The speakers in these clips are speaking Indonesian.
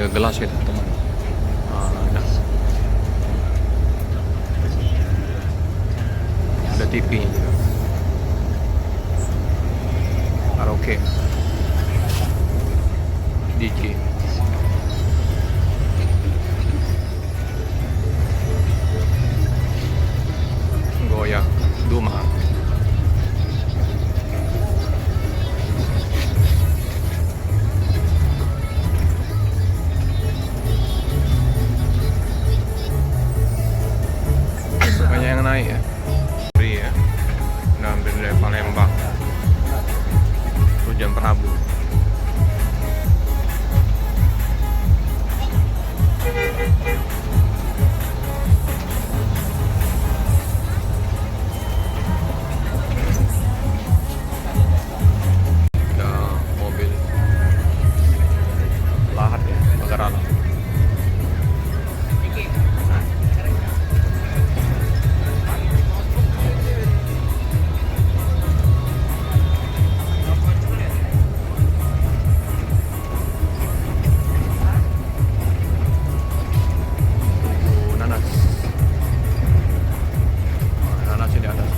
ke gelas gitu teman. Nah, ada TV-nya juga. Karaoke, DJ, goyang, Duma. Banyak yang naik ya. Free ya. Udah ambil dari Palembang. Hujan Prabu. Ada mobil lahat ya, pagar alam. Nanas. Nanas di atas.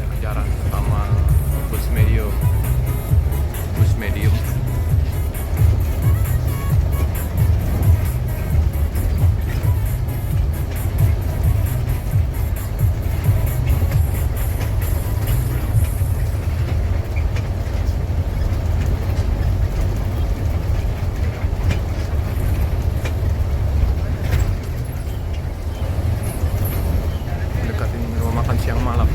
Kejaran sama bus medium. Bus medium. Dekatin rumah makan siang malam.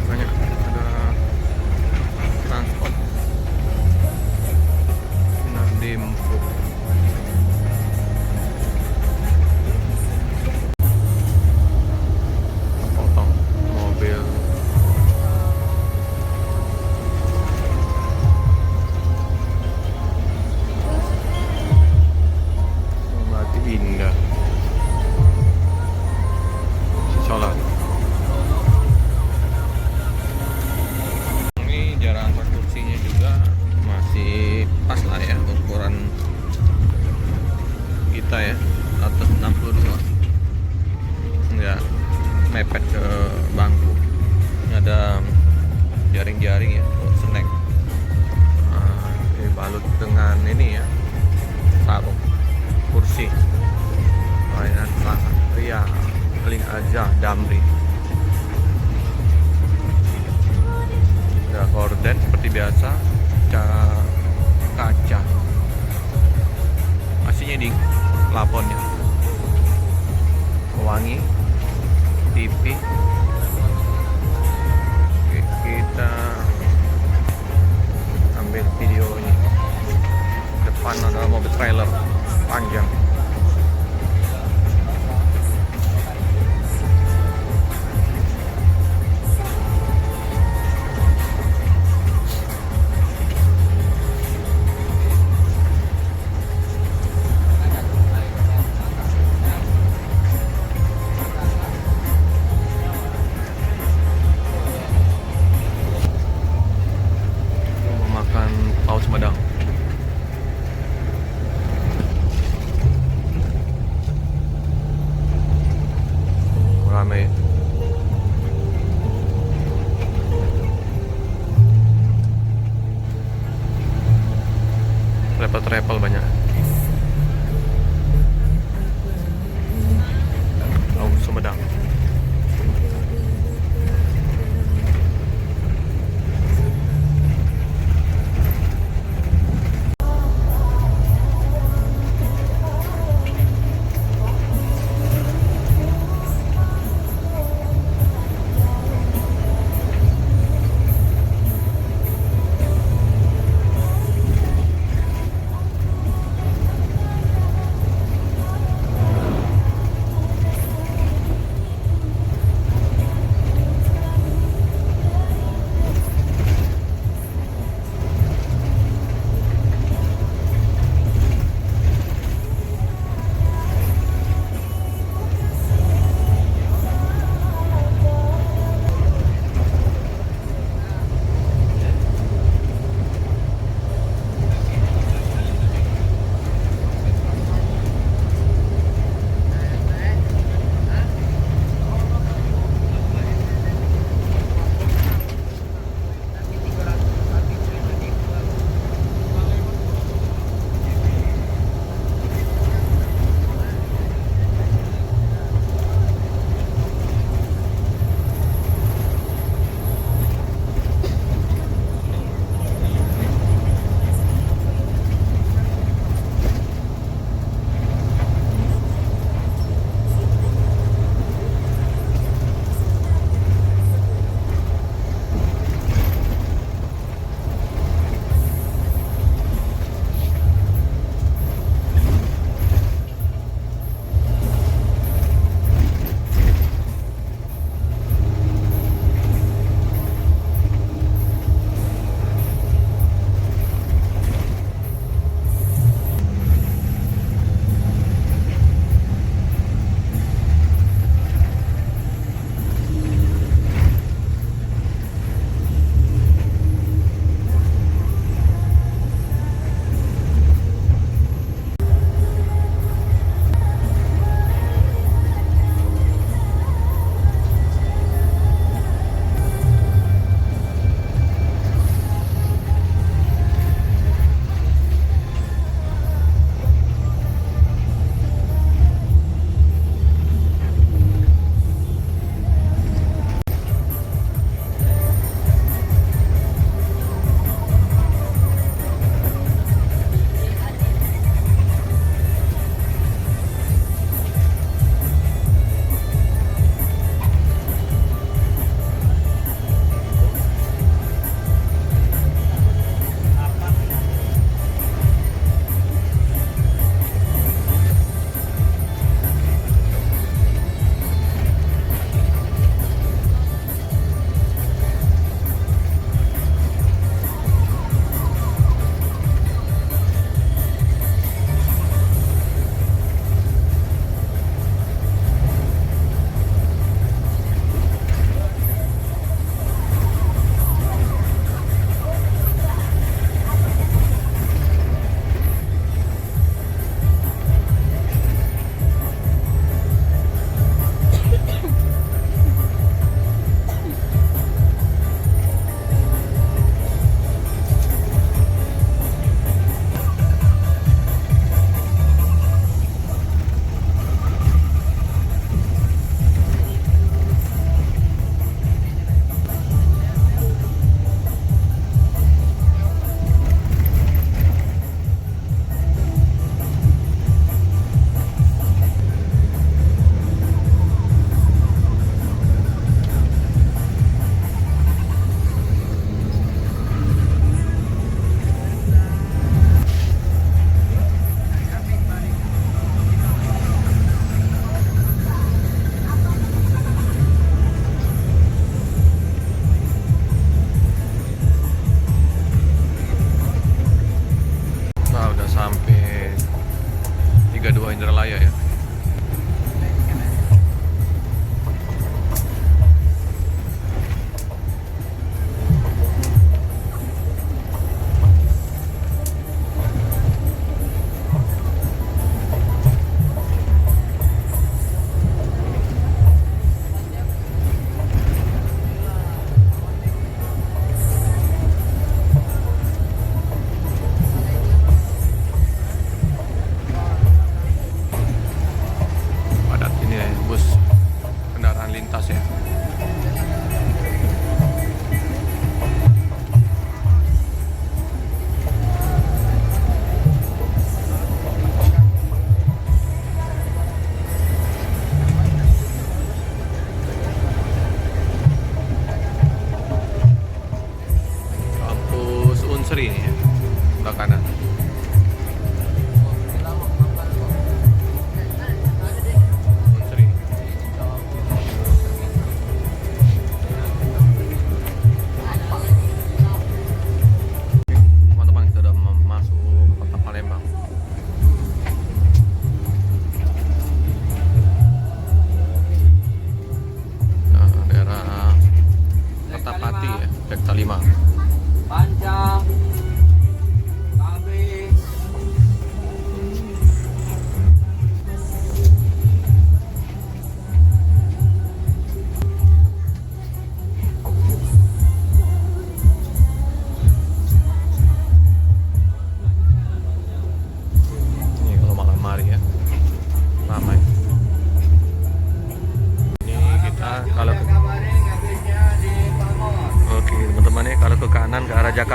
Banyak ada transport. Nadimpo. Potong mobil. Mati indah. Sholat. Ini jarak antar kursinya juga masih pas lah ya ukuran kita ya, atas 62, nggak mepet ke bangku. Ini ada jaring-jaring ya buat snack. Dibalut dengan ini ya, sarung kursi mainan sangat ria paling aja Damri. Ada gorden seperti biasa, kaca aslinya di plafonnya, wangi, TV. Oke, kita ambil videonya. Depan ada mobil trailer panjang. Paus Sumedang. Ramai. Travel banyak. Paus Sumedang.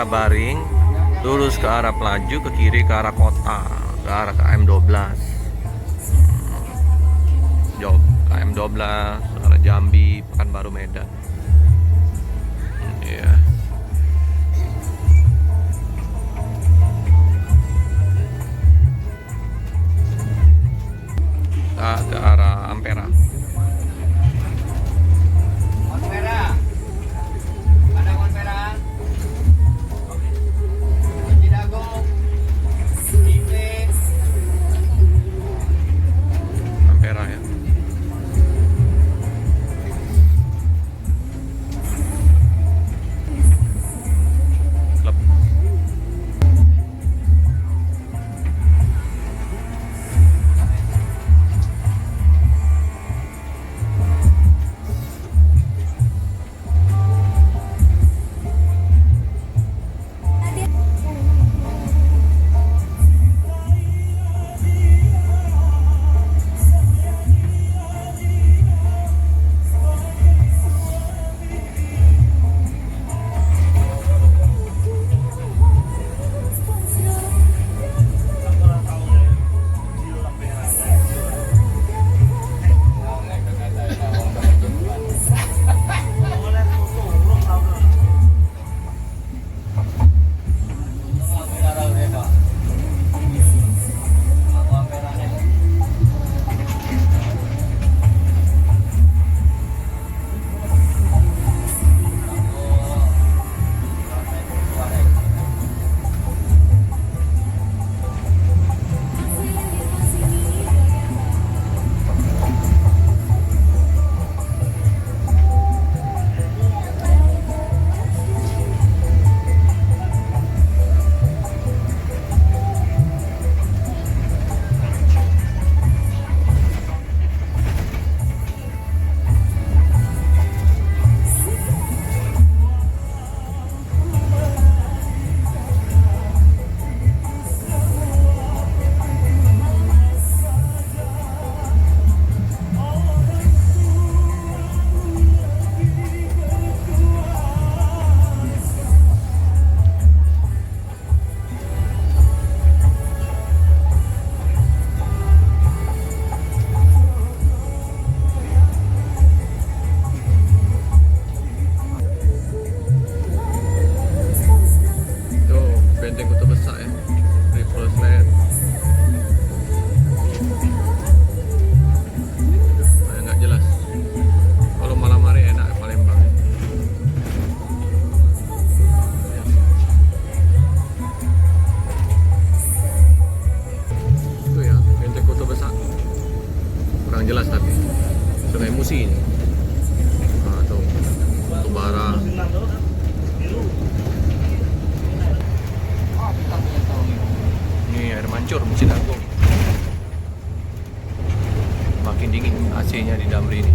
Jakabaring, lurus ke arah Pelaju, ke kiri ke arah kota, ke arah KM12. Jauh KM12, arah Jambi, Pekanbaru, Medan. Iya. Ke arah Ampera. Ampera ya. Klub. Benteng Kota Besar ya, Ripples Land. Nggak jelas. Kalau malam hari enak Palembang. Itu ya, Benteng Kota Besar. Kurang jelas tapi Sungai Musi ini. Atau Batubara. Ini air mancur Masjid Agung. Makin dingin AC-nya di Damri ini.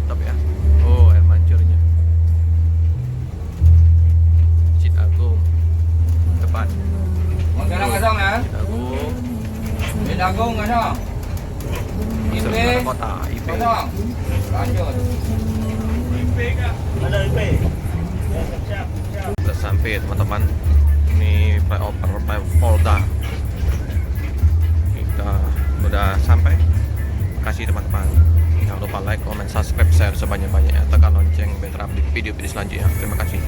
Mantap ya. Oh, air mancurnya. Masjid Agung. Depan. Sekarang kosong ya? Masjid Agung. Masjid Agung kosong. Itu IP. kota IP. Kosong. Lanjut. IP kah? Ada IP. Sudah sampai teman-teman. Ini flyover Polda. Kita sudah sampai. Makasih teman-teman. Jangan lupa like, comment, subscribe, share sebanyak-banyaknya. Tekan lonceng biar terupdate video-video selanjutnya. Terima kasih.